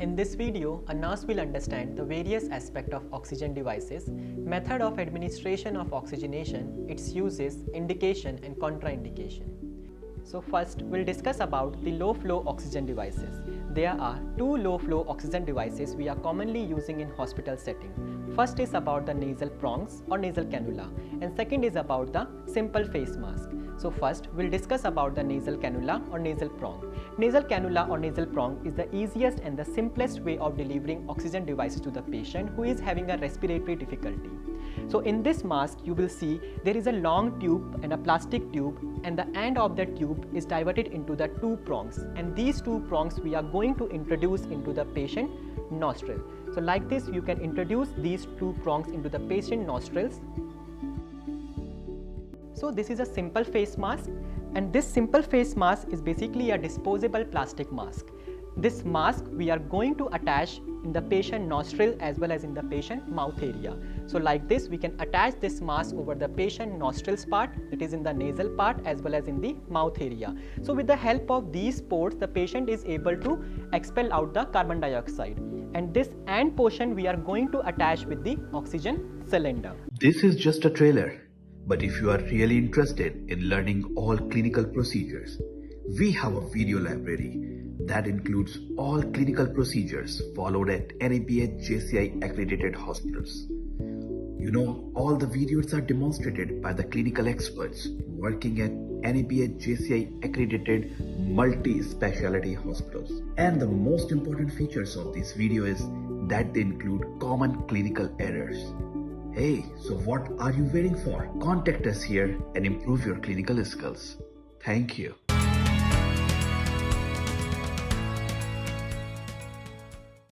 In this video, a nurse will understand the various aspects of oxygen devices, method of administration of oxygenation, its uses, indication and contraindication. So first, we'll discuss about the low flow oxygen devices. There are two low flow oxygen devices we are commonly using in hospital setting. First is about the nasal prongs or nasal cannula, and second is about the simple face mask. So first, we'll discuss about the nasal cannula or nasal prong. Nasal cannula or nasal prong is the easiest and the simplest way of delivering oxygen devices to the patient who is having a respiratory difficulty. So in this mask, you will see there is a long tube and a plastic tube, and the end of the tube is diverted into the two prongs, and these two prongs we are going to introduce into the patient nostril. So like this, you can introduce these two prongs into the patient nostrils. So this is a simple face mask, and this simple face mask is basically a disposable plastic mask. This mask we are going to attach in the patient nostril as well as in the patient mouth area. So like this, we can attach this mask over the patient nostrils part, that is in the nasal part as well as in the mouth area. So with the help of these ports, the patient is able to expel out the carbon dioxide, and this end portion we are going to attach with the oxygen cylinder. This is just a trailer, but if you are really interested in learning all clinical procedures, we have a video library that includes all clinical procedures followed at NABH JCI accredited hospitals. You know, all the videos are demonstrated by the clinical experts working at NABH JCI accredited multi-specialty hospitals. And the most important features of this video is that they include common clinical errors. Hey, so what are you waiting for? Contact us here and improve your clinical skills. Thank you.